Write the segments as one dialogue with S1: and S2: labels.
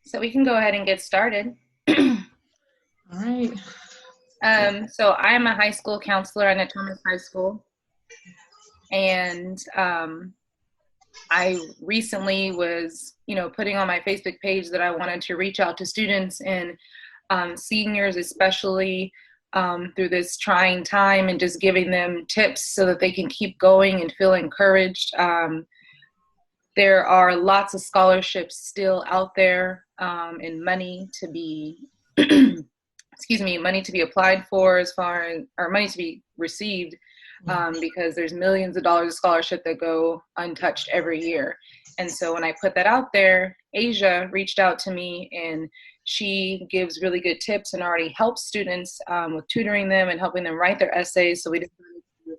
S1: So we can go ahead and get started.
S2: All right.
S1: So I'm a high school counselor at Thomas High School, and I recently was, putting on my Facebook page that I wanted to reach out to students and seniors, especially through this trying time, and just giving them tips so that they can keep going and feel encouraged. There are lots of scholarships still out there, and money to be excuse me, money to be applied for, as far as, or money to be received, because there's millions of dollars of scholarship that go untouched every year. And so when I put that out there, Asia reached out to me, and she gives really good tips and already helps students with tutoring them and helping them write their essays. So we decided to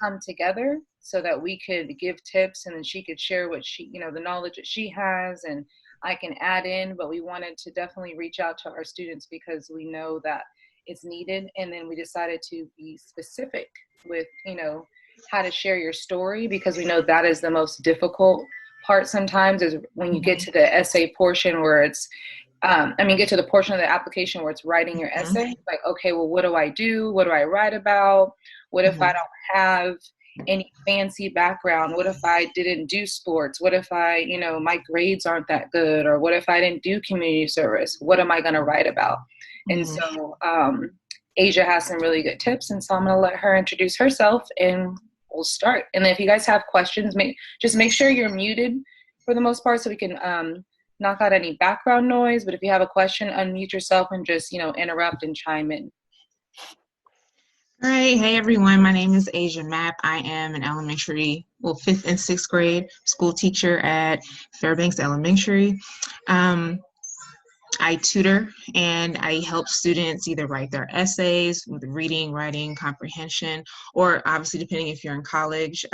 S1: come together so that we could give tips, and then she could share what she, the knowledge that she has, and I can add in. But we wanted to definitely reach out to our students because we know that it's needed. And then we decided to be specific with, how to share your story, because we know that is the most difficult part sometimes, is when you get to the essay portion where it's, get to the portion of the application where it's writing your
S2: Mhm.
S1: essay. Like, okay, well, what do I do? What do I write about? What if I
S2: Mhm.
S1: don't have any fancy background? What if I didn't do sports? What if I, my grades aren't that good? Or what if I didn't do community service? What am I going to write about? And
S2: Mhm.
S1: so Asia has some really good tips. And so I'm going to let her introduce herself, and we'll start. And then if you guys have questions, just make sure you're muted for the most part, so we can knock out any background noise. But if you have a question, unmute yourself and just, interrupt and chime in.
S2: All right. Hey, everyone. My name is Asia Mapp. I am an fifth and sixth grade school teacher at Fairbanks Elementary. Um, I tutor and I help students either write their essays with reading, writing, comprehension, or obviously, depending if you're in college,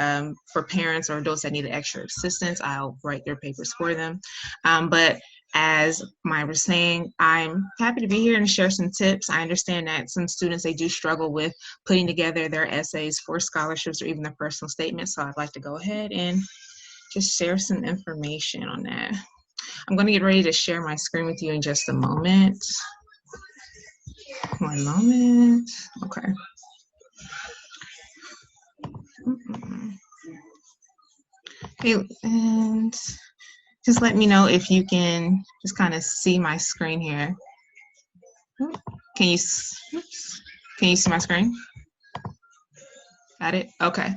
S2: for parents or adults that need extra assistance, I'll write their papers for them. But as Maya was saying, I'm happy to be here and share some tips. I understand that some students, they do struggle with putting together their essays for scholarships or even their personal statements. So I'd like to go ahead and just share some information on that. I'm going to get ready to share my screen with you in just a moment. One moment. Okay. Okay, and just let me know if you can just kind of see my screen here. Can you, can you see my screen? Got it? Okay.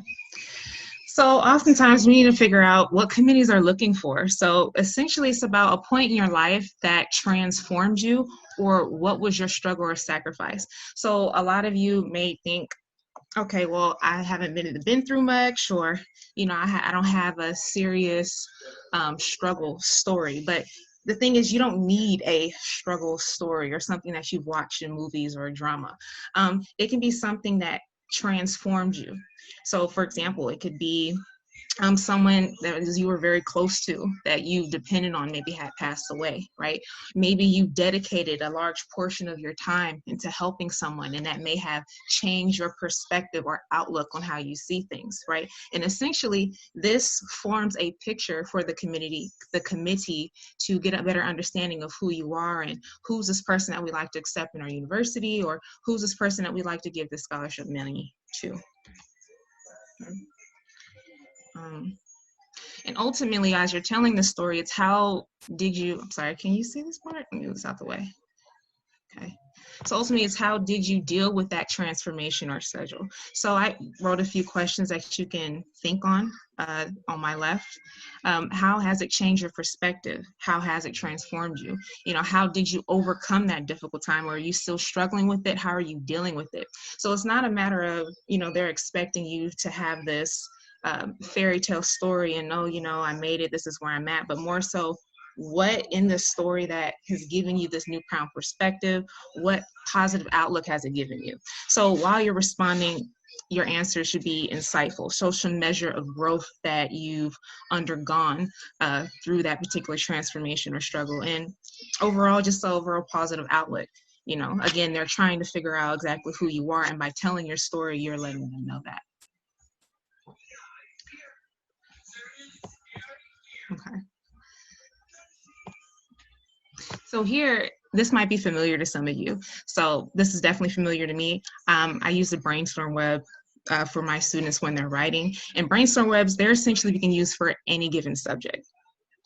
S2: So oftentimes we need to figure out what committees are looking for. So essentially it's about a point in your life that transformed you, or what was your struggle or sacrifice. So a lot of you may think, okay, well, I haven't been through much, or, I don't have a serious struggle story. But the thing is, you don't need a struggle story or something that you've watched in movies or a drama. It can be something that transformed you. So, for example, it could be someone that you were very close to, that you depended on, maybe had passed away, right? Maybe you dedicated a large portion of your time into helping someone, and that may have changed your perspective or outlook on how you see things, right? And essentially, this forms a picture for the committee to get a better understanding of who you are, and who's this person that we like to accept in our university, or who's this person that we like to give the scholarship money to. Um, And ultimately, as you're telling the story, it's I'm sorry, can you see this part? Let me move this out the way. Okay. So ultimately, it's how did you deal with that transformation or schedule? So I wrote a few questions that you can think on my left. How has it changed your perspective? How has it transformed you? How did you overcome that difficult time? Or are you still struggling with it? How are you dealing with it? So it's not a matter of, they're expecting you to have this fairy tale story and, oh, I made it, this is where I'm at, but more so, what in the story that has given you this newfound perspective, what positive outlook has it given you? So while you're responding, your answer should be insightful, social measure of growth that you've undergone through that particular transformation or struggle, and overall, just overall positive outlook. Again, they're trying to figure out exactly who you are, and by telling your story, you're letting them know that. Okay. So here, this might be familiar to some of you. So this is definitely familiar to me. I use the Brainstorm web for my students when they're writing. And Brainstorm webs, they're essentially we can use for any given subject.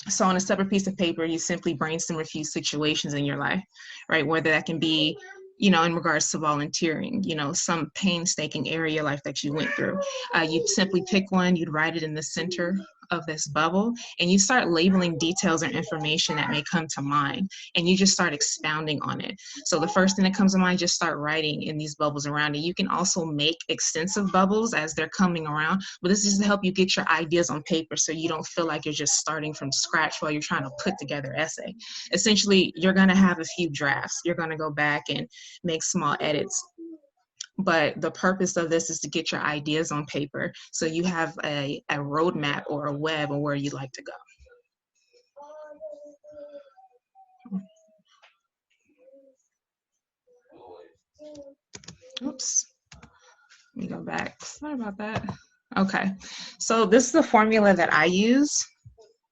S2: So on a separate piece of paper, you simply brainstorm a few situations in your life, right? Whether that can be, in regards to volunteering, some painstaking area of your life that you went through. You'd simply pick one, you'd write it in the center of this bubble, and you start labeling details or information that may come to mind, and you just start expounding on it. So the first thing that comes to mind, just start writing in these bubbles around it. You can also make extensive bubbles as they're coming around, but this is to help you get your ideas on paper so you don't feel like you're just starting from scratch while you're trying to put together an essay. Essentially, you're going to have a few drafts. You're going to go back and make small edits. But the purpose of this is to get your ideas on paper so you have a roadmap or a web of where you'd like to go. Oops. Let me go back. Sorry about that. Okay. So this is the formula that I use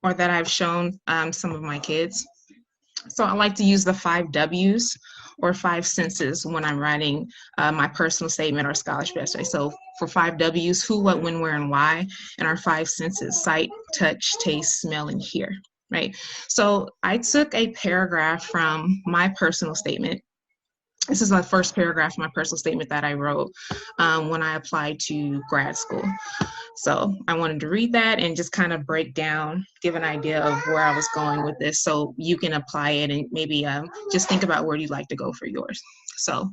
S2: or that I've shown some of my kids. So I like to use the 5 W's or 5 senses when I'm writing my personal statement or scholarship essay. So for 5 W's, who, what, when, where, and why, and our 5 senses, sight, touch, taste, smell, and hear, right? So I took a paragraph from my personal statement. This is the first paragraph of my personal statement that I wrote when I applied to grad school. So I wanted to read that and just kind of break down, give an idea of where I was going with this so you can apply it and maybe just think about where you'd like to go for yours. So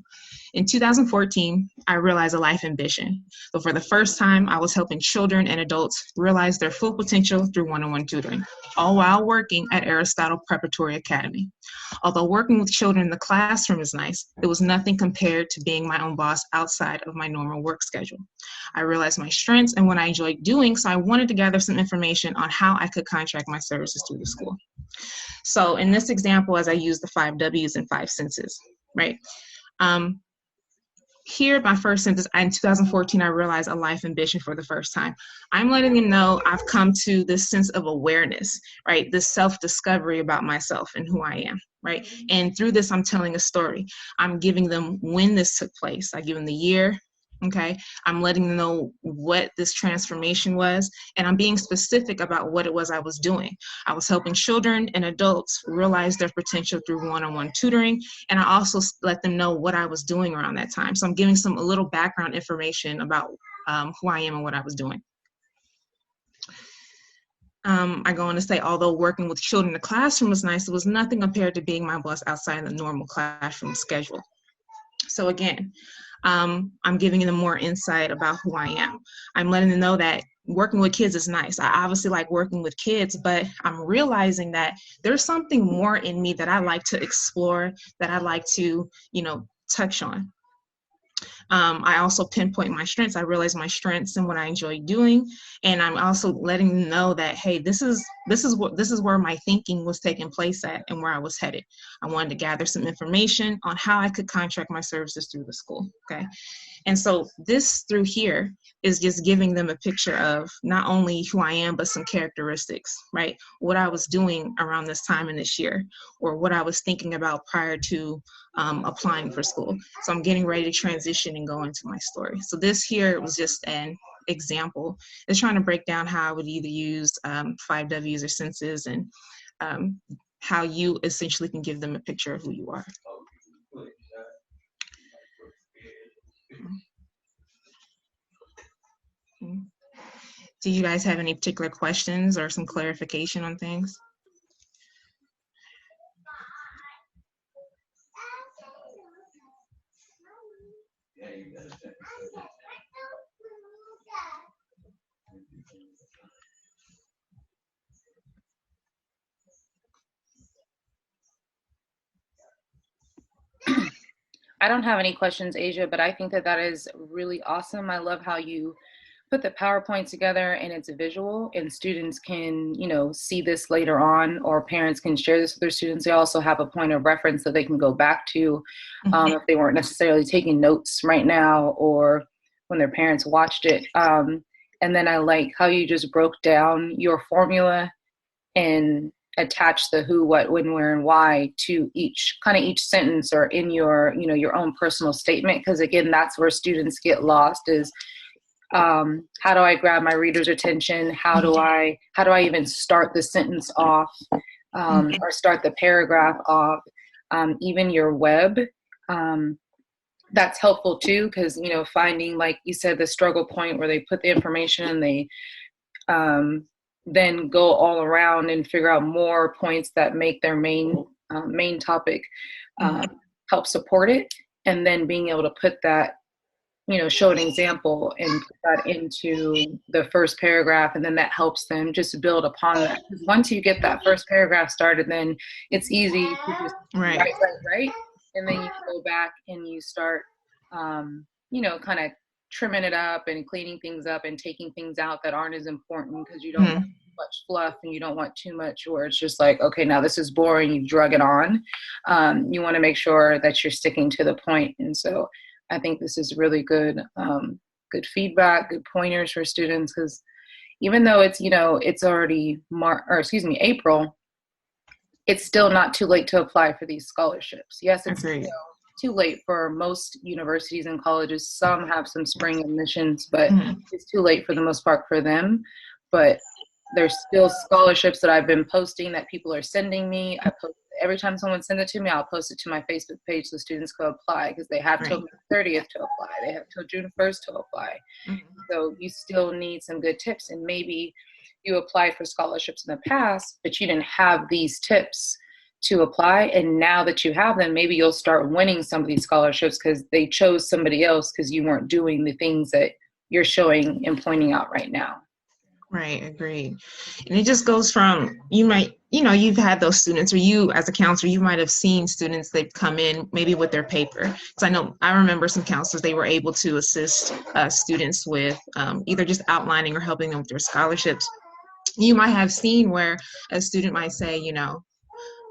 S2: in 2014, I realized a life ambition. So for the first time, I was helping children and adults realize their full potential through one-on-one tutoring, all while working at Aristotle Preparatory Academy. Although working with children in the classroom is nice, it was nothing compared to being my own boss outside of my normal work schedule. I realized my strengths and what I enjoyed doing, so I wanted to gather some information on how I could contract my services through the school. So in this example, as I use the 5 W's and 5 senses, right? Here, my first sentence, in 2014, I realized a life ambition for the first time. I'm letting them know I've come to this sense of awareness, right? This self-discovery about myself and who I am, right? And through this, I'm telling a story. I'm giving them when this took place. I give them the year, okay? I'm letting them know what this transformation was, and I'm being specific about what it was I was doing. I was helping children and adults realize their potential through one-on-one tutoring, and I also let them know what I was doing around that time. So I'm giving a little background information about who I am and what I was doing. I go on to say, although working with children in the classroom was nice, it was nothing compared to being my boss outside the normal classroom schedule. So again, I'm giving them more insight about who I am. I'm letting them know that working with kids is nice. I obviously like working with kids, but I'm realizing that there's something more in me that I like to explore, that I like to, touch on. I also pinpoint my strengths. I realize my strengths and what I enjoy doing, and I'm also letting them know that, hey, this is where my thinking was taking place at and where I was headed. I wanted to gather some information on how I could contract my services through the school. Okay, and so this through here is just giving them a picture of not only who I am, but some characteristics, right? What I was doing around this time in this year, or what I was thinking about prior to applying for school. So I'm getting ready to transition and go into my story. So this here was just an example. It's trying to break down how I would either use 5 W's or senses, and how you essentially can give them a picture of who you are. Do you guys have any particular questions or some clarification on things?
S1: I don't have any questions, Asia, but I think that is really awesome. I love how you put the PowerPoint together and it's visual, and students can, see this later on, or parents can share this with their students. They also have a point of reference that they can go back to if they weren't necessarily taking notes right now, or when their parents watched it. And then I like how you just broke down your formula and attach the who, what, when, where, and why to each sentence or in your, your own personal statement. Because again, that's where students get lost is, how do I grab my reader's attention? How do I even start the sentence off, or start the paragraph off? Even your web, that's helpful too, because finding, like you said, the struggle point where they put the information and they then go all around and figure out more points that make their main topic help support it, and then being able to put that, show an example and put that into the first paragraph, and then that helps them just build upon that. Because once you get that first paragraph started, then it's easy to just write, and then you go back and you start, kind of trimming it up and cleaning things up and taking things out that aren't as important, because you don't want much fluff and you don't want too much where it's just like, okay, now this is boring, you've drug it on. You want to make sure that you're sticking to the point. And so I think this is really good feedback, good pointers for students, because even though it's, it's already April, it's still not too late to apply for these scholarships. Yes, it's too late for most universities and colleges. Some have some spring admissions, but it's too late for the most part for them. But there's still scholarships that I've been posting that people are sending me. Every time someone sends it to me, I'll post it to my Facebook page so students can apply, because they have till May 30th to apply. They have till June 1st to apply. So you still need some good tips. And maybe you applied for scholarships in the past, but you didn't have these tips to apply. And now that you have them, maybe you'll start winning some of these scholarships because they chose somebody else because you weren't doing the things that you're showing and pointing out right now.
S2: Right, agreed. And it just goes from, you've had those students, or you as a counselor, you might have seen students, they've come in maybe with their paper. So I remember some counselors, they were able to assist students with either just outlining or helping them with their scholarships. You might have seen where a student might say,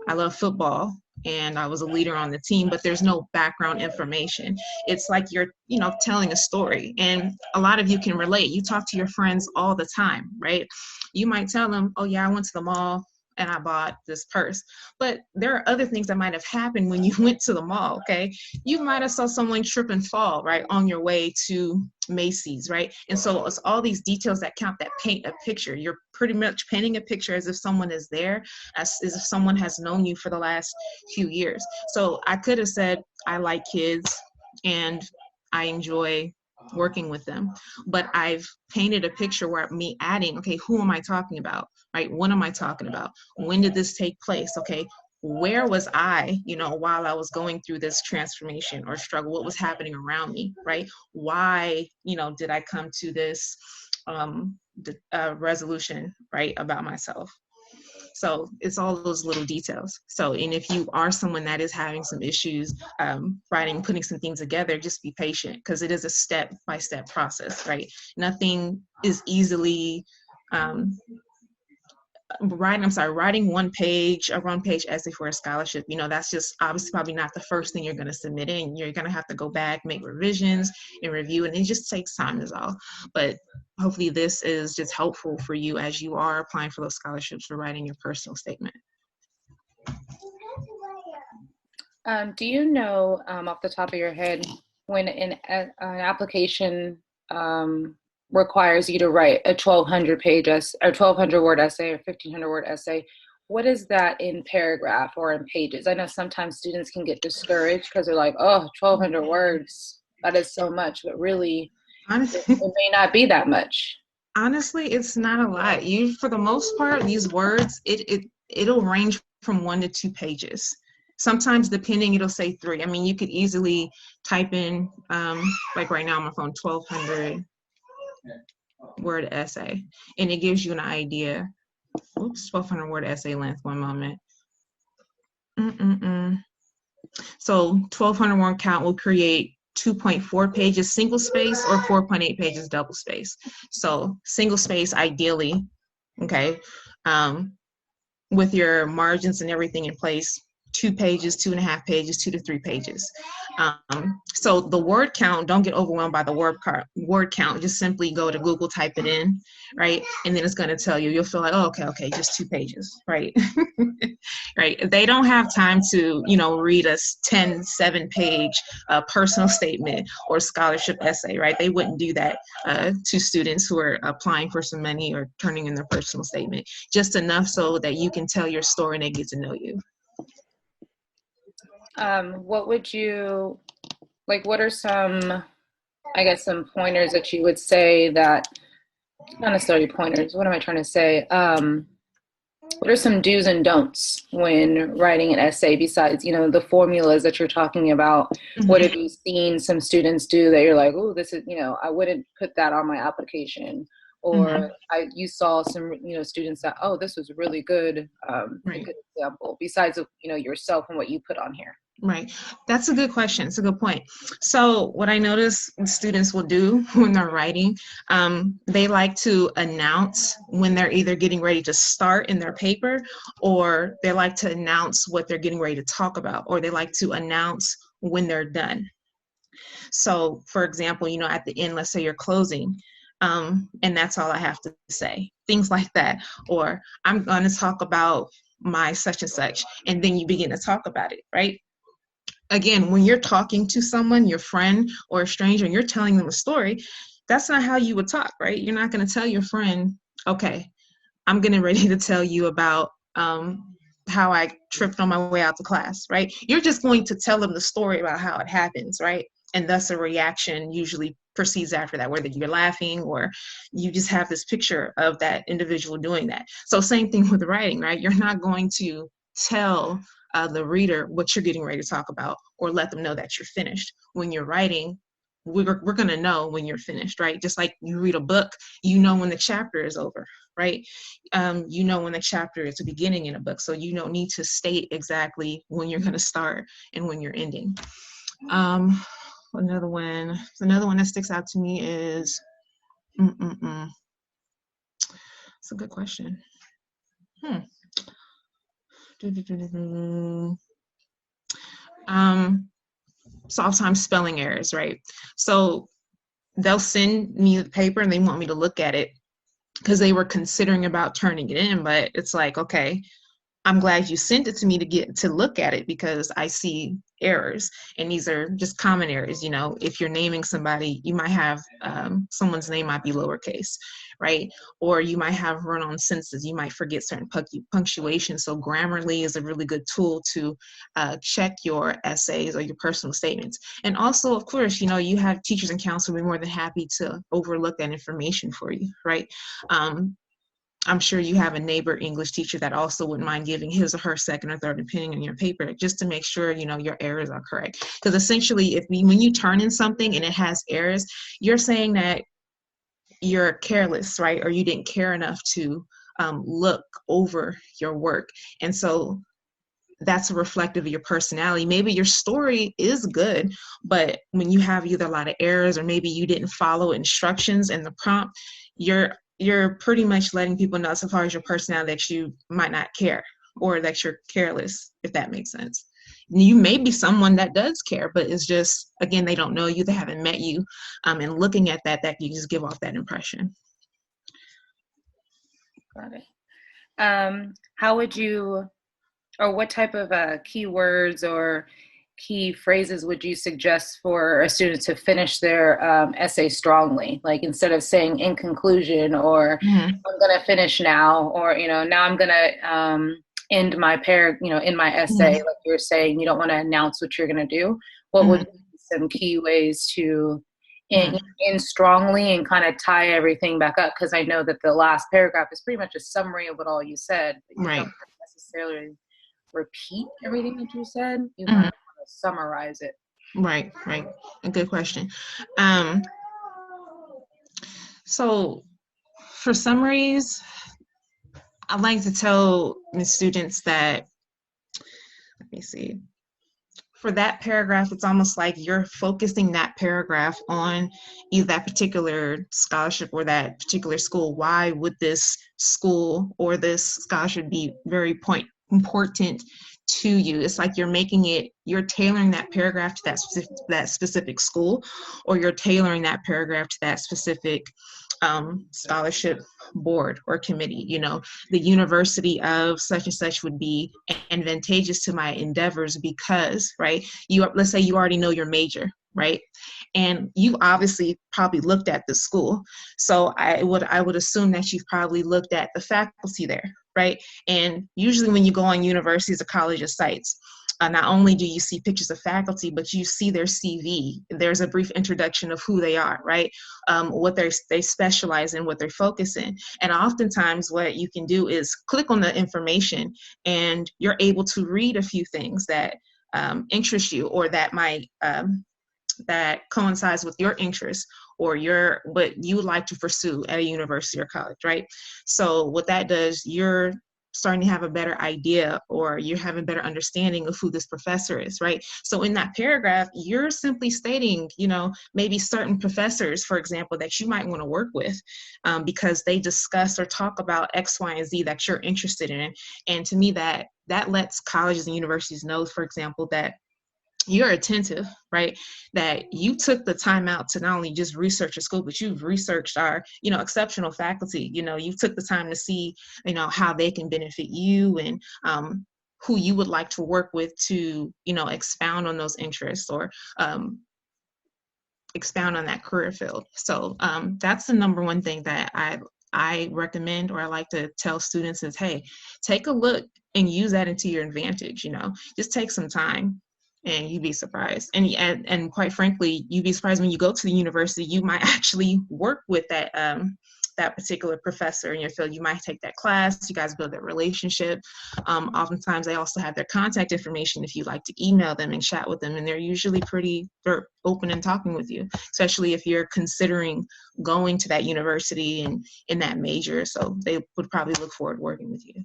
S2: I love football and I was a leader on the team, but there's no background information. It's like you're, telling a story, and a lot of you can relate. You talk to your friends all the time, right? You might tell them, oh yeah, I went to the mall and I bought this purse. But there are other things that might have happened when you went to the mall, okay? You might have saw someone trip and fall, right, on your way to Macy's, right? And so it's all these details that count, that paint a picture. You're pretty much painting a picture as if someone is there, as if someone has known you for the last few years. So I could have said, I like kids and I enjoy working with them, but I've painted a picture where me adding, okay, who am I talking about, right? What am I talking about? When did this take place? Okay, where was I, while I was going through this transformation or struggle? What was happening around me, right? Why, did I come to this resolution, right, about myself? So it's all those little details. So, and if you are someone that is having some issues putting some things together, just be patient, because it is a step-by-step process, right? Nothing is easily writing a one-page essay for a scholarship. That's just obviously probably not the first thing you're going to submit in. You're going to have to go back, make revisions and review, and it just takes time is all. But hopefully this is just helpful for you as you are applying for those scholarships for writing your personal statement.
S1: Do you know off the top of your head when an application requires you to write a 1,200 word essay or 1,500 word essay, what is that in paragraph or in pages? I know sometimes students can get discouraged because they're like, oh, 1,200 words, that is so much, but really it may not be that much.
S2: Honestly, it's not a lot. For the most part, these words, it'll range from 1 to 2 pages. Sometimes depending, it'll say 3. I mean, you could easily type in, like right now on my phone, 1,200 word essay, and it gives you an idea. Oops, 1,200 word essay length, one moment. So 1,200 word count will create 2.4 pages single space or 4.8 pages double space. So single space ideally, okay, with your margins and everything in place, 2 pages, 2.5 pages, 2 to 3 pages. So the word count, don't get overwhelmed by the word count. Just simply go to Google, type it in, right? And then it's going to tell you, you'll feel like, oh, okay, just 2 pages, right? Right. They don't have time to, read a 7-page personal statement or scholarship essay, right? They wouldn't do that to students who are applying for some money or turning in their personal statement. Just enough so that you can tell your story and they get to know you.
S1: What would you, what are some, I guess, some pointers that you would say that, not necessarily pointers, what am I trying to say? What are some do's and don'ts when writing an essay besides, the formulas that you're talking about? Mm-hmm. What have you seen some students do that you're like, oh, this is, I wouldn't put that on my application? Or mm-hmm. You saw some, students that, oh, this was really good, right. A good example, besides, yourself and what you put on here.
S2: Right. That's a good question. It's a good point. So what I notice students will do when they're writing, they like to announce when they're either getting ready to start in their paper, or they like to announce what they're getting ready to talk about, or they like to announce when they're done. So for example, at the end, let's say you're closing, and that's all I have to say, things like that. Or I'm going to talk about my such and such, and then you begin to talk about it, right? Again, when you're talking to someone, your friend or a stranger, and you're telling them a story, that's not how you would talk, right? You're not going to tell your friend, okay, I'm getting ready to tell you about how I tripped on my way out to class, right? You're just going to tell them the story about how it happens, right? And thus a reaction usually proceeds after that, whether you're laughing or you just have this picture of that individual doing that. So same thing with writing, right? You're not going to tell the reader what you're getting ready to talk about or let them know that you're finished. When you're writing, we're going to know when you're finished, right? Just like you read a book, when the chapter is over, right? When the chapter is beginning in a book. So you don't need to state exactly when you're going to start and when you're ending. Another one that sticks out to me is, it's a good question. Sometimes spelling errors, right? So they'll send me the paper and they want me to look at it because they were considering about turning it in, but it's like, okay, I'm glad you sent it to me to look at it because I see errors, and these are just common errors. If you're naming somebody, you might have someone's name might be lowercase, right? Or you might have run-on sentences. You might forget certain punctuation. So Grammarly is a really good tool to check your essays or your personal statements. And also, of course, you have teachers and counselors will be more than happy to overlook that information for you, right? I'm sure you have a neighbor English teacher that also wouldn't mind giving his or her second or third opinion on your paper just to make sure, your errors are correct. Because essentially, when you turn in something and it has errors, you're saying that you're careless, right? Or you didn't care enough to look over your work. And so that's reflective of your personality. Maybe your story is good, but when you have either a lot of errors or maybe you didn't follow instructions in the prompt, you're pretty much letting people know, so far as your personality, that you might not care or that you're careless, if that makes sense. You may be someone that does care, but it's just, again, they don't know you, they haven't met you, and looking at that you just give off that impression.
S1: Got it. How would you, or what type of keywords or key phrases would you suggest for a student to finish their essay strongly? Like instead of saying in conclusion or I'm going to finish now, or, now I'm going to end my in my essay, like you're saying, you don't want to announce what you're going to do. What would be some key ways to end strongly and kind of tie everything back up? Because I know that the last paragraph is pretty much a summary of what all you said. But you don't necessarily repeat everything that you said. You kind of want to summarize it.
S2: Right. A good question. So for summaries, I like to tell the students that, let me see, for that paragraph, it's almost like you're focusing that paragraph on either that particular scholarship or that particular school. Why would this school or this scholarship be very important to you. It's like you're tailoring that paragraph to that specific school, or you're tailoring that paragraph to that specific scholarship board or committee. The university of such and such would be advantageous to my endeavors because, right, let's say you already know your major, right? And you obviously probably looked at the school. So I would assume that you've probably looked at the faculty there, right? And usually when you go on universities or colleges sites, not only do you see pictures of faculty, but you see their CV. There's a brief introduction of who they are, right? What they specialize in, what they focus in. And oftentimes what you can do is click on the information and you're able to read a few things that interest you, or that might that coincides with your interests or what you would like to pursue at a university or college, right? So what that does, you're starting to have a better idea, or you're having a better understanding of who this professor is, right? So in that paragraph, you're simply stating, maybe certain professors, for example, that you might want to work with because they discuss or talk about X, Y, and Z that you're interested in. And to me, that lets colleges and universities know, for example, that you're attentive, right? That you took the time out to not only just research a school, but you've researched our, exceptional faculty. You took the time to see, how they can benefit you, and who you would like to work with to, expound on those interests, or expound on that career field. So that's the number one thing that I recommend, or I like to tell students is, hey, take a look and use that into your advantage. Just take some time. And you'd be surprised. And quite frankly, you'd be surprised when you go to the university, you might actually work with that particular professor in your field. You might take that class, you guys build that relationship. Oftentimes they also have their contact information if you'd like to email them and chat with them. And they're usually they're open and talking with you, especially if you're considering going to that university and in that major. So they would probably look forward to working with you.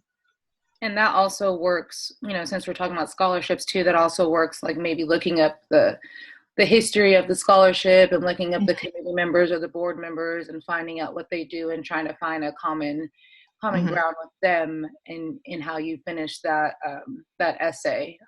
S1: And that also works, since we're talking about scholarships too, that also works like maybe looking up the history of the scholarship and looking up the committee members or the board members and finding out what they do and trying to find a common ground with them in how you finish that essay.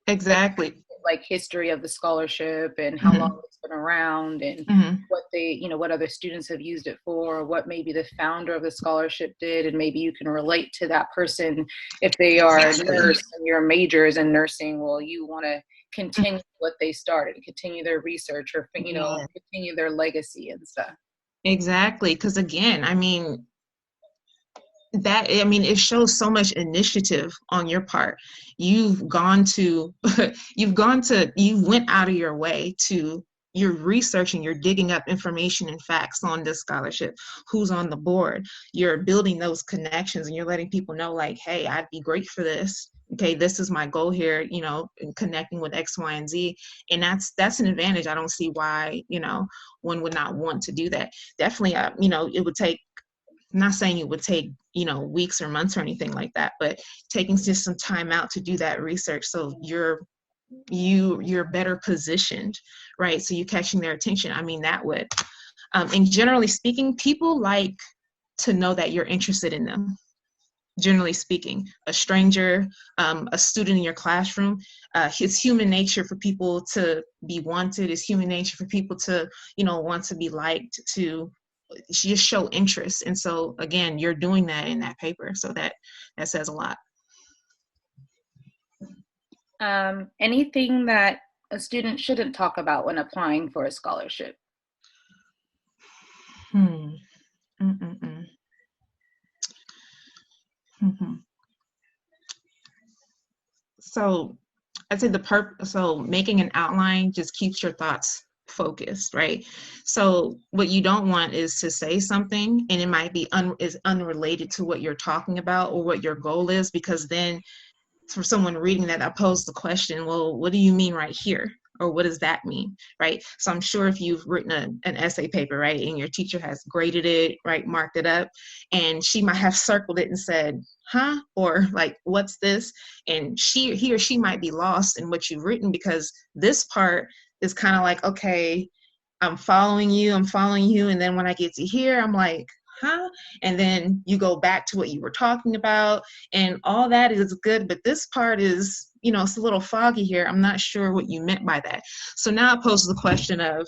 S2: Exactly.
S1: Like history of the scholarship and how long it's been around, and what they, what other students have used it for, what maybe the founder of the scholarship did, and maybe you can relate to that person if they are a nurse and your major is in nursing. Well, you want to continue what they started, continue their research, or continue their legacy and stuff.
S2: Exactly, because again, it shows so much initiative on your part. You went out of your way you're researching, you're digging up information and facts on this scholarship, who's on the board. You're building those connections and you're letting people know, like, hey, I'd be great for this. Okay, this is my goal here, in connecting with X, Y, and Z. And that's an advantage. I don't see why, one would not want to do that. Definitely, it would take, I'm not saying it would take, weeks or months or anything like that, but taking just some time out to do that research so you're better positioned, right? So you're catching their attention. That would, and generally speaking, people like to know that you're interested in them. Generally speaking, a stranger, a student in your classroom, it's human nature for people to be wanted. It's human nature for people to, want to be liked, to just show interest. And so again, you're doing that in that paper. So that says a lot.
S1: Anything that a student shouldn't talk about when applying for a scholarship?
S2: So I'd say so making an outline just keeps your thoughts focused, right? So what you don't want is to say something and it might be is unrelated to what you're talking about or what your goal is, because then for someone reading that, I pose the question, well, what do you mean right here? Or what does that mean, right? So I'm sure if you've written an essay paper, right, and your teacher has graded it, right, marked it up, and she might have circled it and said, huh? Or like, what's this? And he or she might be lost in what you've written, because this part is kind of like, okay, I'm following you. And then when I get to here, I'm like, huh? And then you go back to what you were talking about, and all that is good, but this part is, it's a little foggy here. I'm not sure what you meant by that. So now it poses the question of,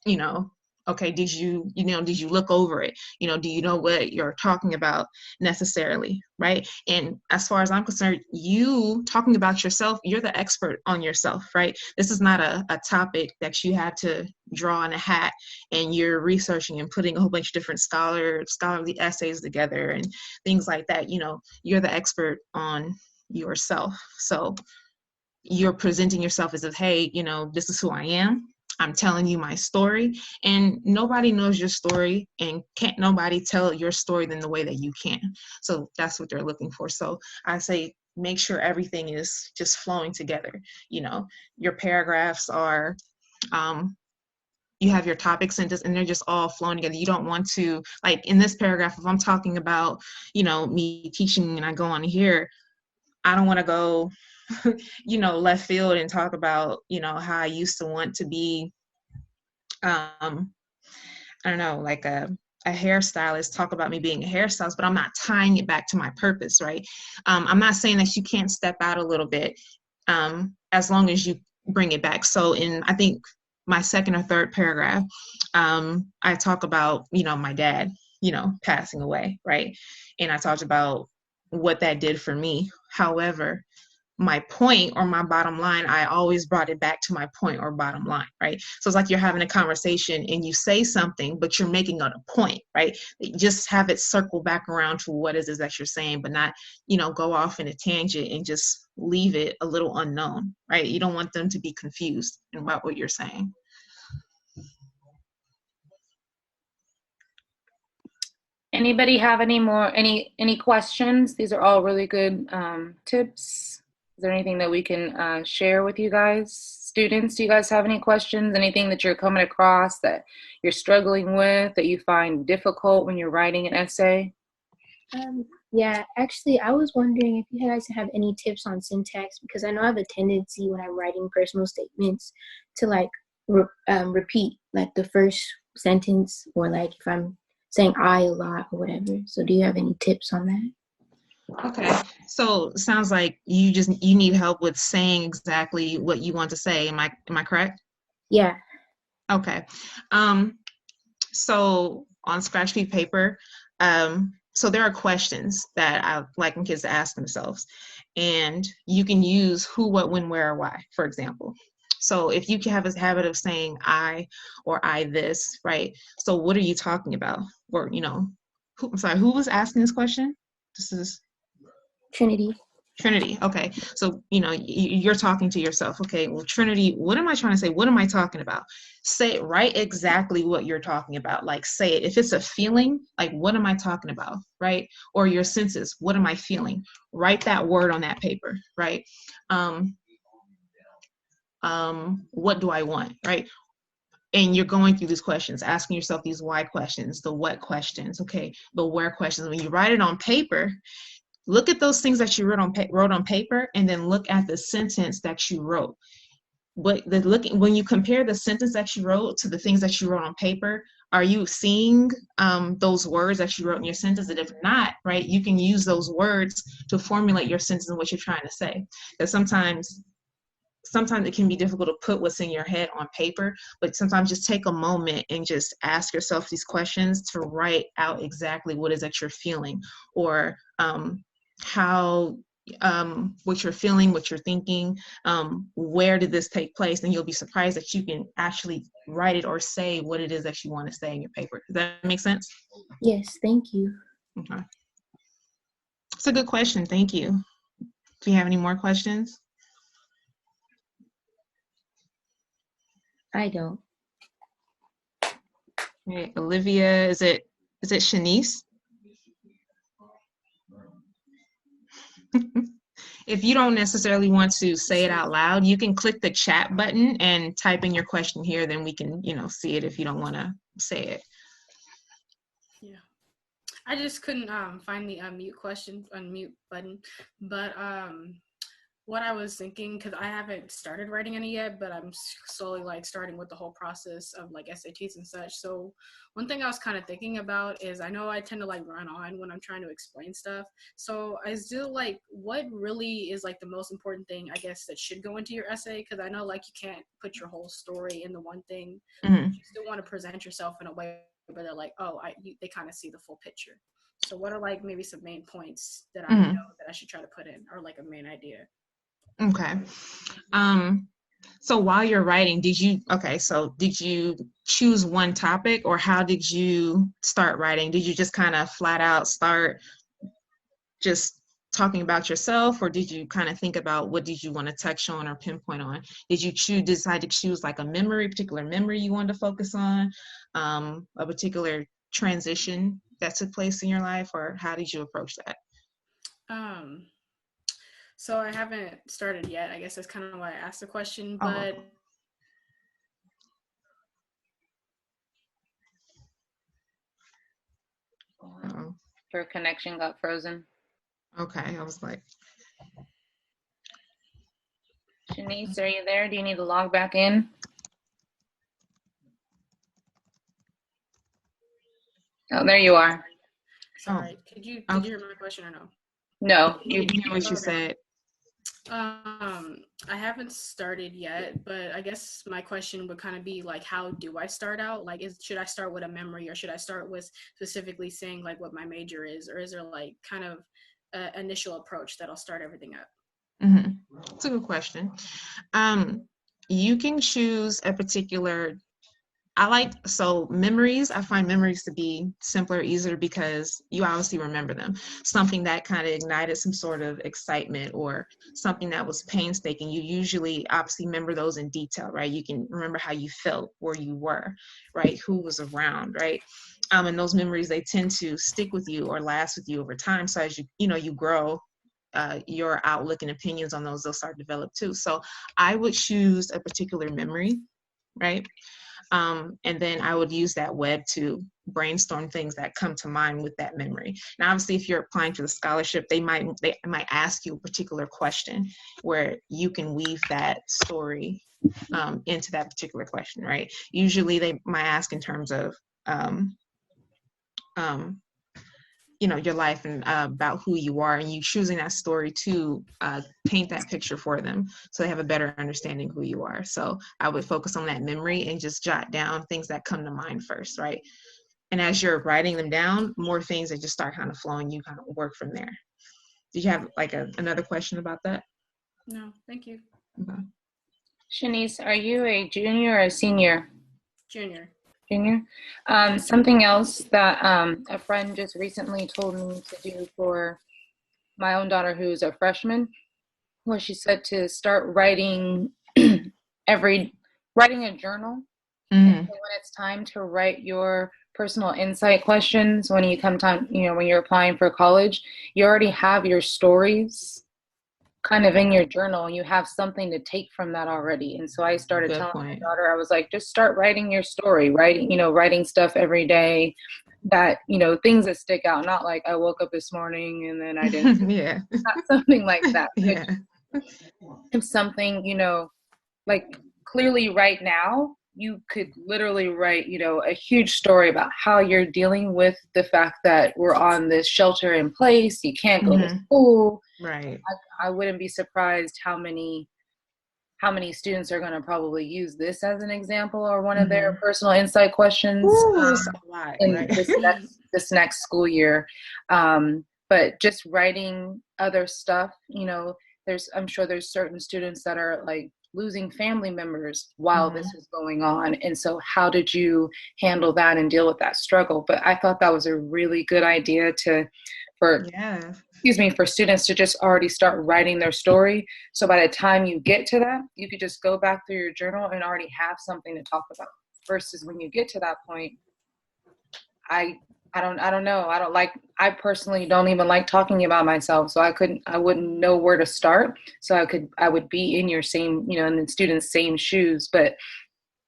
S2: you know, okay, did you look over it? Do you know what you're talking about necessarily, right? And as far as I'm concerned, you talking about yourself, you're the expert on yourself, right? This is not a topic that you had to draw in a hat and you're researching and putting a whole bunch of different scholarly essays together and things like that. You're the expert on yourself. So you're presenting yourself as if, hey, this is who I am. I'm telling you my story, and nobody knows your story, and can't nobody tell your story in the way that you can. So that's what they're looking for. So I say, make sure everything is just flowing together. Your paragraphs are, you have your topic sentence and they're just all flowing together. You don't want to, like in this paragraph, if I'm talking about, me teaching and I go on here, I don't want to go left field and talk about, how I used to want to be, I don't know, like a hairstylist, talk about me being a hairstylist, but I'm not tying it back to my purpose, right? I'm not saying that you can't step out a little bit, as long as you bring it back. So in, I think, my second or third paragraph, I talk about, my dad, passing away, right? And I talked about what that did for me. However, my point or my bottom line, I always brought it back to my point or bottom line, right? So it's like you're having a conversation and you say something, but you're making it a point, right? Just have it circle back around to what is it that you're saying, but not, go off in a tangent and just leave it a little unknown, right? You don't want them to be confused about what you're saying.
S1: Anybody have any questions? These are all really good tips. Is there anything that we can share with you guys? Students, do you guys have any questions? Anything that you're coming across that you're struggling with, that you find difficult when you're writing an essay?
S3: Yeah, actually, I was wondering if you guys have any tips on syntax, because I know I have a tendency when I'm writing personal statements to repeat like the first sentence, or like if I'm saying I a lot or whatever. So do you have any tips on that?
S2: Okay, so sounds like you need help with saying exactly what you want to say. Am I correct?
S3: Yeah.
S2: Okay. So on scratch sheet paper, so there are questions that I like kids to ask themselves, and you can use who, what, when, where, or why, for example. So if you have a habit of saying I or I this, right? So what are you talking about? Or, who was asking this question? This is
S3: Trinity.
S2: Trinity. Okay. So, you're talking to yourself. Okay. Well, Trinity, what am I trying to say? What am I talking about? Say, write exactly what you're talking about. Like, say it. If it's a feeling, like, what am I talking about? Right. Or your senses. What am I feeling? Write that word on that paper. Right. What do I want? Right. And you're going through these questions, asking yourself these why questions, the what questions. Okay. The where questions. When you write it on paper, look at those things that you wrote on paper, and then look at the sentence that you wrote. When you compare the sentence that you wrote to the things that you wrote on paper, are you seeing those words that you wrote in your sentence? And if not, right, you can use those words to formulate your sentence and what you're trying to say. Because sometimes it can be difficult to put what's in your head on paper, but sometimes just take a moment and just ask yourself these questions to write out exactly what is that you're feeling, or how, what you're feeling, what you're thinking, where did this take place, and you'll be surprised that you can actually write it or say what it is that you want to say in your paper. Does that make sense?
S3: Yes, thank you.
S2: Okay. It's a good question. Thank you. Do you have any more questions?
S3: I don't.
S2: Okay, Olivia, is it Shanice? If you don't necessarily want to say it out loud, you can click the chat button and type in your question here, then we can, see it if you don't want to say it.
S4: Yeah. I just couldn't find the unmute button, but what I was thinking, because I haven't started writing any yet, but I'm slowly like starting with the whole process of like SATs and such. So one thing I was kind of thinking about is I know I tend to like run on when I'm trying to explain stuff. So I still like, what really is like the most important thing, I guess, that should go into your essay? Because I know like you can't put your whole story in the one thing.
S2: Mm-hmm.
S4: You still want to present yourself in a way where they're like, oh, they kind of see the full picture. So what are like maybe some main points that I know that I should try to put in, or like a main idea?
S2: Okay. So while you're writing, did you choose one topic, or how did you start writing? Did you just kind of flat out start just talking about yourself, or did you kind of think about what did you want to touch on or pinpoint on? Did you decide to choose like a particular memory you wanted to focus on, a particular transition that took place in your life, or how did you approach that?
S4: So I haven't started yet. I guess that's kind of why I asked the question, but
S1: Your connection got frozen.
S2: Okay, I was like,
S1: Shanice, are you there? Do you need to log back in? Oh, there you are.
S4: Sorry. Did you hear my question or no?
S1: No.
S2: You hear what you said.
S4: I haven't started yet, but I guess my question would kind of be like, how do I start out? Like, should I start with a memory, or should I start with specifically saying like what my major is, or is there like kind of an initial approach that'll start everything up?
S2: Mm-hmm. That's a good question. You can choose a particular. Memories, I find memories to be simpler, easier, because you obviously remember them. Something that kind of ignited some sort of excitement, or something that was painstaking, you usually obviously remember those in detail, right? You can remember how you felt, where you were, right? Who was around, right? And those memories, they tend to stick with you or last with you over time. So as you grow, your outlook and opinions on those, they'll start to develop too. So I would choose a particular memory, right? And then I would use that web to brainstorm things that come to mind with that memory. Now, obviously, if you're applying for the scholarship, they might ask you a particular question where you can weave that story into that particular question, right? Usually, they might ask in terms of your life and about who you are, and you choosing that story to paint that picture for them so they have a better understanding who you are. So I would focus on that memory and just jot down things that come to mind first, right? And as you're writing them down, more things that just start kind of flowing, you kind of work from there. Did you have like another question about that?
S4: No, thank you.
S2: Okay.
S1: Shanice, are you a junior or a senior?
S4: Junior.
S1: Junior. Something else that a friend just recently told me to do for my own daughter, who's a freshman, was she said to start writing writing a journal. And so when it's time to write your personal insight questions, when you're applying for college, you already have your stories kind of in your journal. You have something to take from that already. And so I started telling my daughter, I was like, just start writing your story, writing stuff every day that, things that stick out, not like I woke up this morning and then I didn't.
S2: Yeah.
S1: Not something like that.
S2: Yeah.
S1: If something, like clearly right now, you could literally write, a huge story about how you're dealing with the fact that we're on this shelter in place. You can't go to school.
S2: Right.
S1: I wouldn't be surprised how many students are going to probably use this as an example or one of their personal insight questions.
S2: A lot,
S1: in
S2: right?
S1: this next school year. But just writing other stuff, I'm sure there's certain students that are like losing family members while this is going on. And so how did you handle that and deal with that struggle? But I thought that was a really good idea for students to just already start writing their story. So by the time you get to that, you could just go back through your journal and already have something to talk about, versus when you get to that point, I don't know. I personally don't even like talking about myself. So I wouldn't know where to start. So I would be in your same, in the student's same shoes. But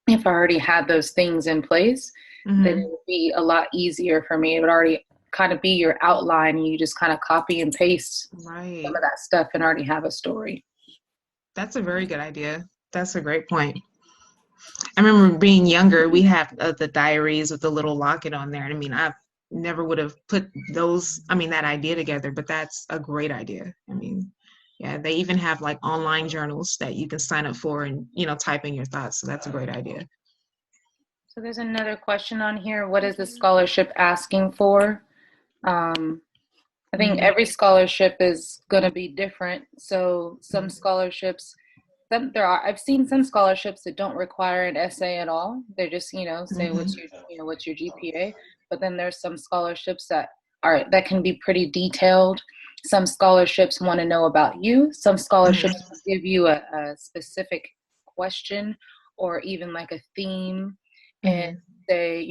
S1: if I already had those things in place, then it would be a lot easier for me. It would already kind of be your outline. You just kind of copy and paste some of that stuff and already have a story.
S2: That's a very good idea. That's a great point. I remember being younger, we have the diaries with the little locket on there. And I mean, I never would have put that idea together, but that's a great idea. I mean, yeah, they even have like online journals that you can sign up for and, type in your thoughts. So that's a great idea.
S1: So there's another question on here. What is the scholarship asking for? I think every scholarship is going to be different. So some scholarships, I've seen some scholarships that don't require an essay at all. They just, say what's your GPA. But then there's some scholarships that can be pretty detailed. Some scholarships want to know about you. Some scholarships give you a specific question or even like a theme and say,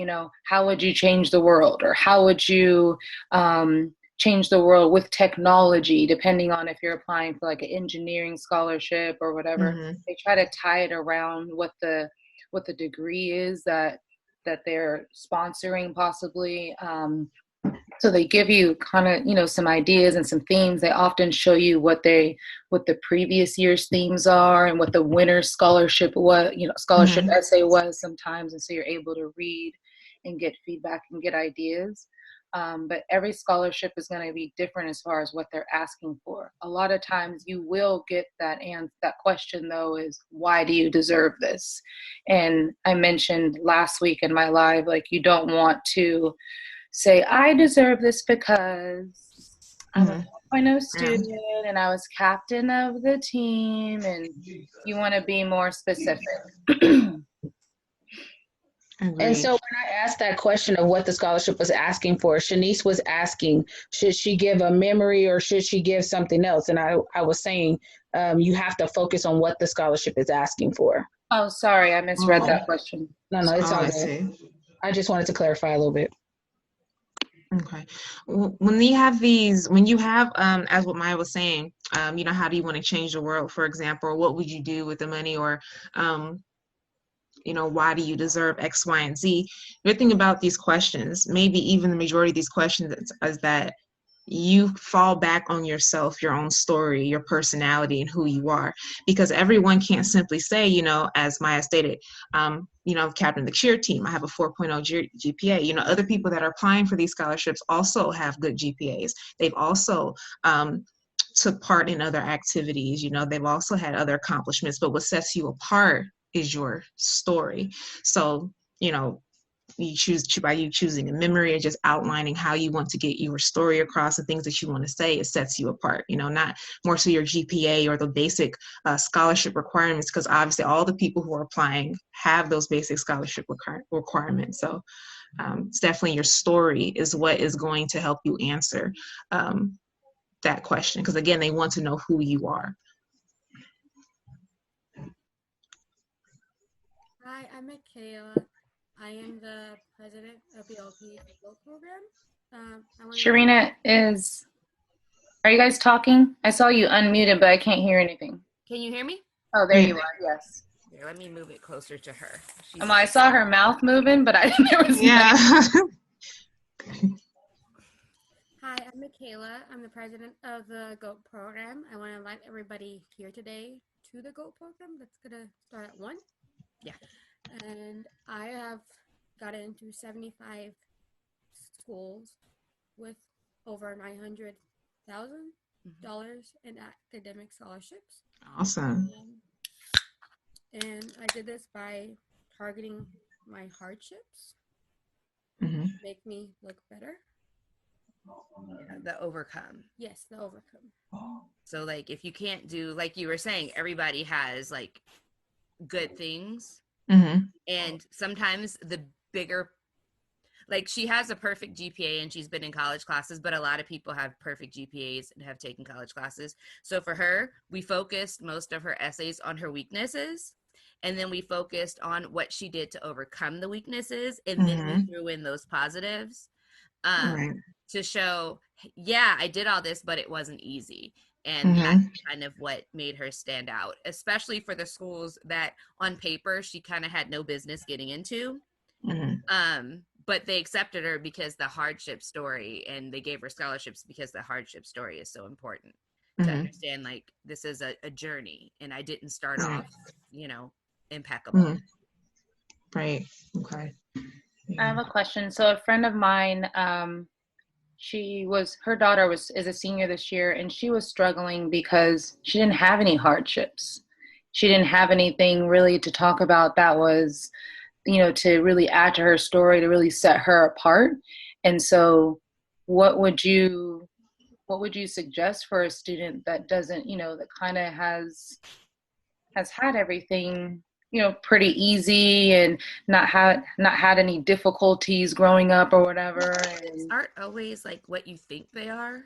S1: how would you change the world, or how would you change the world with technology, depending on if you're applying for like an engineering scholarship or whatever. They try to tie it around what the degree is that they're sponsoring possibly. So they give you kind of, some ideas and some themes. They often show you what the previous year's themes are and what the winner's scholarship was, scholarship essay was sometimes. And so you're able to read and get feedback and get ideas. But every scholarship is going to be different as far as what they're asking for. A lot of times you will get that question, though, is why do you deserve this? And I mentioned last week in my live, like, you don't want to say, I deserve this because I'm a 4.0 student and I was captain of the team, and you want to be more specific.
S5: And so when I asked that question of what the scholarship was asking for, Shanice was asking, should she give a memory or should she give something else? And I was saying, you have to focus on what the scholarship is asking for.
S1: Oh, sorry, I misread that question.
S5: No, it's all good. I just wanted to clarify a little bit.
S2: Okay. When you have, as what Maya was saying, how do you want to change the world, for example, or what would you do with the money, or, why do you deserve X, Y, and Z? Good thing about these questions, maybe even the majority of these questions, is that you fall back on yourself, your own story, your personality, and who you are, because everyone can't simply say, as Maya stated, captain of the cheer team, I have a 4.0 GPA. Other people that are applying for these scholarships also have good GPAs. They've also took part in other activities. They've also had other accomplishments, but what sets you apart is your story. So, you choose by you choosing a memory or just outlining how you want to get your story across, the things that you want to say, it sets you apart, not more so your GPA or the basic scholarship requirements, because obviously all the people who are applying have those basic scholarship requirements. So it's definitely your story is what is going to help you answer that question, because again, they want to know who you are.
S4: Hi, I'm Michaela. I am the president of the LP Football Program.
S1: Sharina, are you guys talking? I saw you unmuted, but I can't hear anything.
S6: Can you hear me?
S1: Oh, there you are. Yes.
S6: Here, let me move it closer to her.
S1: I saw her mouth moving, but I didn't. There was
S4: Hi, I'm Michaela. I'm the president of the GOAT program. I want to invite everybody here today to the GOAT program. That's gonna start at 1.
S6: Yeah.
S4: And I have gotten into 75 schools with over $900,000 in academic scholarships.
S2: Awesome.
S4: And I did this by targeting my hardships, make me look better.
S6: Yeah, the overcome.
S4: Yes, the overcome.
S6: So like if you can't do, like you were saying, everybody has like good things. And sometimes the bigger, like she has a perfect GPA and she's been in college classes, but a lot of people have perfect GPAs and have taken college classes. So for her, we focused most of her essays on her weaknesses. And then we focused on what she did to overcome the weaknesses. And then we threw in those positives to show, yeah, I did all this, but it wasn't easy. And that's kind of what made her stand out, especially for the schools that on paper she kind of had no business getting into. But they accepted her because the hardship story, and they gave her scholarships because the hardship story is so important. to understand like this is a journey, and I didn't start off, impeccable.
S2: Right. Okay.
S1: I have a question. So a friend of mine, her daughter is a senior this year, and she was struggling because she didn't have any hardships. She didn't have anything really to talk about that was, to really add to her story, to really set her apart. And so what would you suggest for a student that doesn't, that kind of has had everything, pretty easy and not had any difficulties growing up or whatever?
S6: Kids aren't always like what you think they are.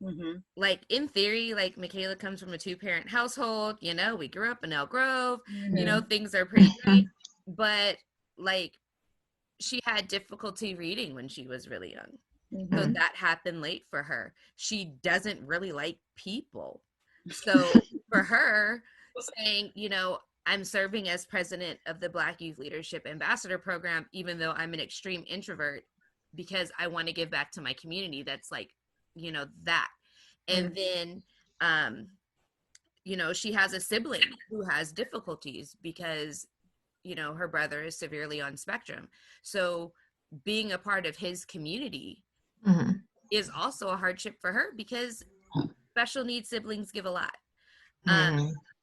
S1: Mm-hmm.
S6: Like in theory, like Michaela comes from a 2-parent household, we grew up in Elk Grove,
S1: Mm-hmm.
S6: Things are pretty great, but like she had difficulty reading when she was really young.
S1: Mm-hmm.
S6: So that happened late for her. She doesn't really like people. So for her saying, I'm serving as president of the Black Youth Leadership Ambassador Program, even though I'm an extreme introvert, because I want to give back to my community. That's like, that. And then, she has a sibling who has difficulties because, her brother is severely on spectrum. So being a part of his community is also a hardship for her because special needs siblings give a lot.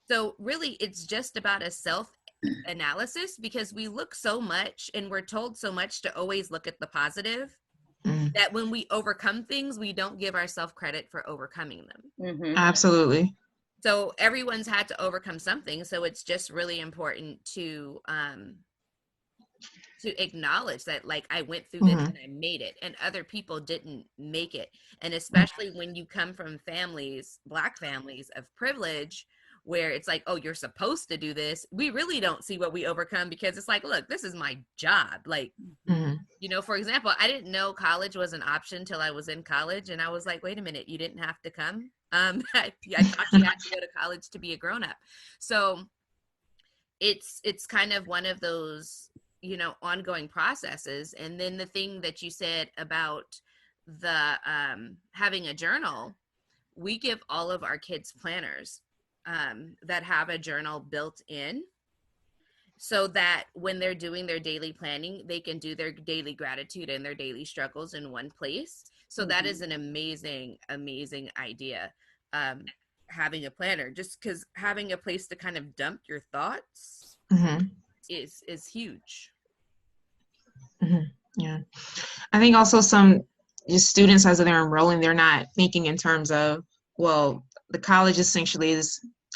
S6: So really, it's just about a self-analysis, because we look so much and we're told so much to always look at the positive that when we overcome things, we don't give ourselves credit for overcoming them.
S2: Absolutely.
S6: So everyone's had to overcome something. So it's just really important to acknowledge that, like, I went through this and I made it, and other people didn't make it. And especially when you come from Black families of privilege, where it's like, oh, you're supposed to do this. We really don't see what we overcome, because it's like, look, this is my job. Like, for example, I didn't know college was an option till I was in college. And I was like, wait a minute, you didn't have to come. I thought you had to go to college to be a grown-up. So it's kind of one of those, ongoing processes. And then the thing that you said about the having a journal, we give all of our kids planners that have a journal built in, so that when they're doing their daily planning, they can do their daily gratitude and their daily struggles in one place. So that is an amazing, amazing idea. Having a planner, just because having a place to kind of dump your thoughts is huge.
S2: Yeah. I think also some students, as they're enrolling, they're not thinking in terms of, well, the college essentially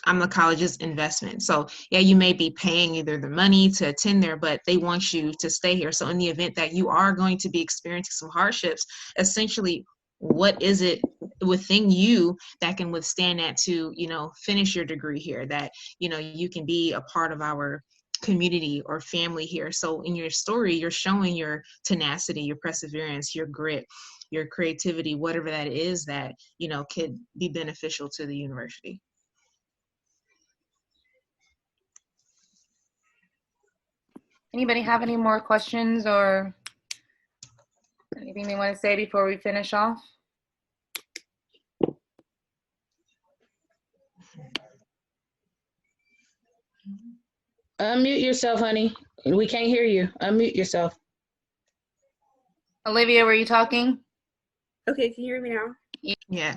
S2: I'm the college's investment. So yeah, you may be paying either the money to attend there, but they want you to stay here. So in the event that you are going to be experiencing some hardships, essentially, what is it within you that can withstand that to, finish your degree here, that, you can be a part of our community or family here. So in your story, you're showing your tenacity, your perseverance, your grit, your creativity, whatever that is that, could be beneficial to the university.
S1: Anybody have any more questions or anything they want to say before we finish off?
S5: Unmute yourself, honey. We can't hear you. Unmute yourself.
S1: Olivia, were you talking?
S7: Okay, can you hear me now?
S2: Yeah.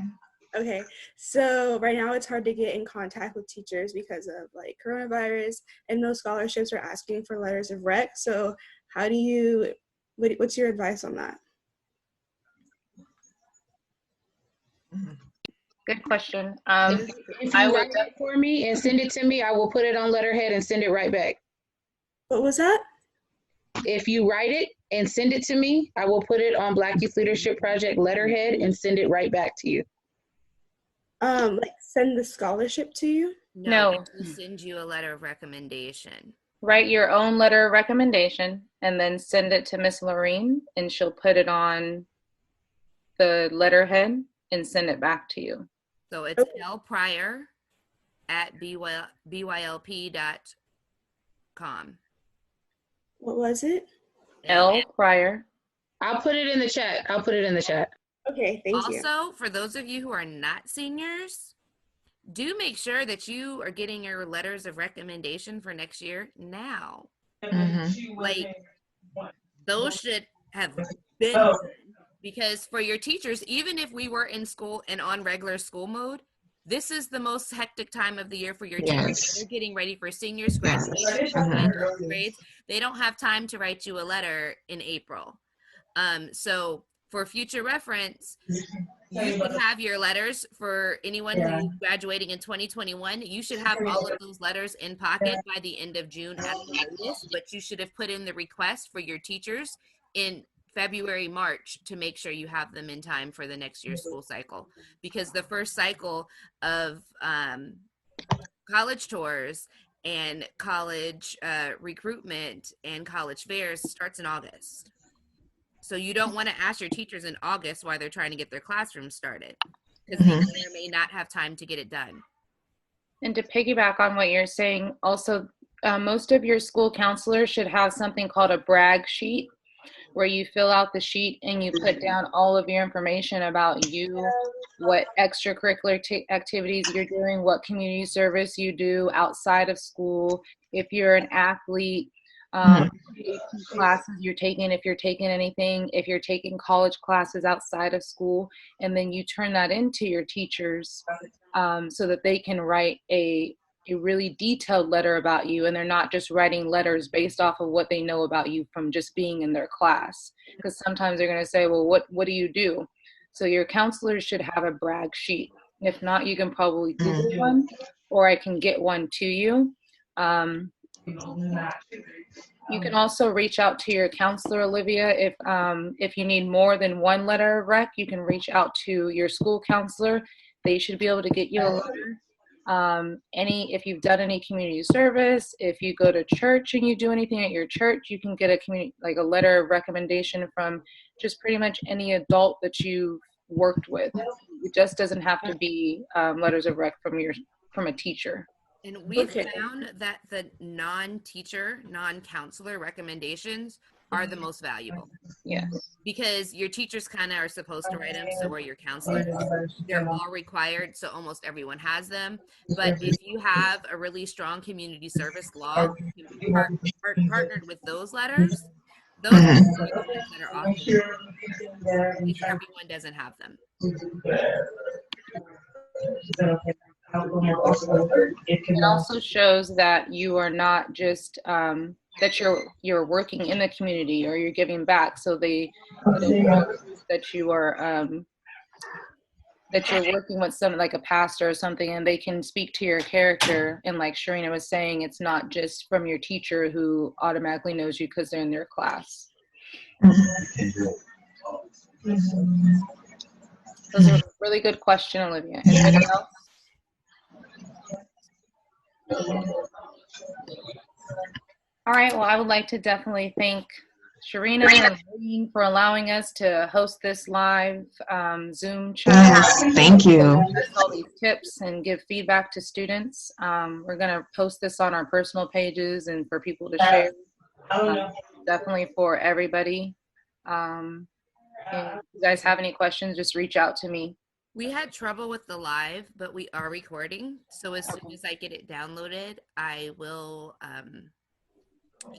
S7: Okay, so right now it's hard to get in contact with teachers because of like coronavirus, and no scholarships are asking for letters of rec. So how do you, what's your advice on that?
S1: Good question.
S5: If you write it for me and send it to me, I will put it on letterhead and send it right back.
S7: What was that?
S5: If you write it and send it to me, I will put it on Black Youth Leadership Project letterhead and send it right back to you.
S7: Like send the scholarship to you?
S1: No.
S6: We'll send you a letter of recommendation.
S1: Write your own letter of recommendation and then send it to Miss Lorene, and she'll put it on the letterhead and send it back to you.
S6: So it's lpryor@bylp.com.
S7: What was it?
S1: L Pryor.
S5: I'll put it in the chat.
S7: Okay, thank you.
S6: Also, for those of you who are not seniors, do make sure that you are getting your letters of recommendation for next year now. Like, those should have been done, because for your teachers, even if we were in school and on regular school mode, this is the most hectic time of the year for your teachers. They're getting ready for seniors, graduation, grades. They don't have time to write you a letter in April. So for future reference, you should have your letters for anyone who's graduating in 2021. You should have all of those letters in pocket by the end of June at the latest, but you should have put in the request for your teachers in February, March to make sure you have them in time for the next year's school cycle. Because the first cycle of college tours and college recruitment and college fairs starts in August. So you don't want to ask your teachers in August why they're trying to get their classrooms started, because they may or may not have time to get it done.
S1: And to piggyback on what you're saying, also, most of your school counselors should have something called a brag sheet, where you fill out the sheet and you put down all of your information about you, what extracurricular activities you're doing, what community service you do outside of school, if you're an athlete, classes you're taking, if you're taking anything, if you're taking college classes outside of school, and then you turn that into your teachers so that they can write a really detailed letter about you, and they're not just writing letters based off of what they know about you from just being in their class, because sometimes they're going to say, well, what do you do? So your counselors should have a brag sheet. If not, you can probably Google one, or I can get one to you. You can also reach out to your counselor, Olivia. If you need more than one letter of rec, you can reach out to your school counselor. They should be able to get you a letter. If you've done any community service, if you go to church and you do anything at your church, you can get a letter of recommendation from just pretty much any adult that you've worked with. It just doesn't have to be letters of rec from a teacher.
S6: And we've found that the non-teacher, non-counselor recommendations are the most valuable.
S1: Yes.
S6: Because your teachers kind of are supposed to write them, so are your counselors. They're all required, so almost everyone has them. But if you have a really strong community service log, partnered with those letters, those are the ones that are often, because everyone doesn't have them.
S1: It also shows that you are not just that you're working in the community or you're giving back. So that you are that you're working with someone like a pastor or something, and they can speak to your character. And like Sharina was saying, it's not just from your teacher who automatically knows you because they're in their class. That's a really good question, Olivia. Anybody else? All right, well, I would like to definitely thank Sharina and Lorene for allowing us to host this live Zoom chat.
S2: Yes, thank you.
S1: All these tips and give feedback to students. We're going to post this on our personal pages and for people to share. Definitely for everybody. And if you guys have any questions, just reach out to me.
S6: We had trouble with the live, but we are recording. So as soon as I get it downloaded, I will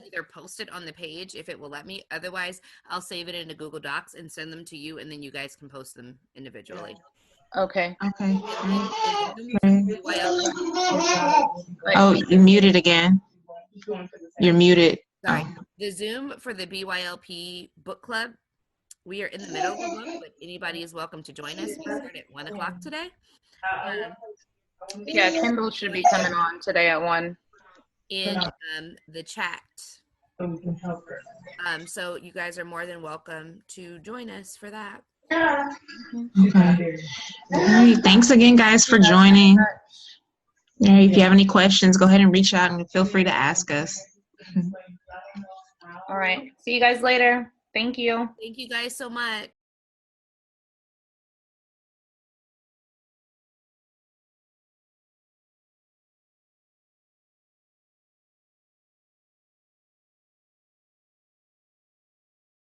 S6: either post it on the page if it will let me. Otherwise, I'll save it into Google Docs and send them to you, and then you guys can post them individually.
S1: Okay.
S2: Okay. Oh, you're muted again. You're muted.
S6: Sorry. The Zoom for the BYLP book club, we are in the middle of the book, but anybody is welcome to join us. We start at 1 o'clock today.
S1: Yeah, Kendall should be coming on today at 1.
S6: In the chat. So you guys are more than welcome to join us for that.
S2: Okay. All right. Thanks again, guys, for joining. All right, if you have any questions, go ahead and reach out and feel free to ask us.
S1: All right. See you guys later. Thank you.
S6: Thank you guys so much.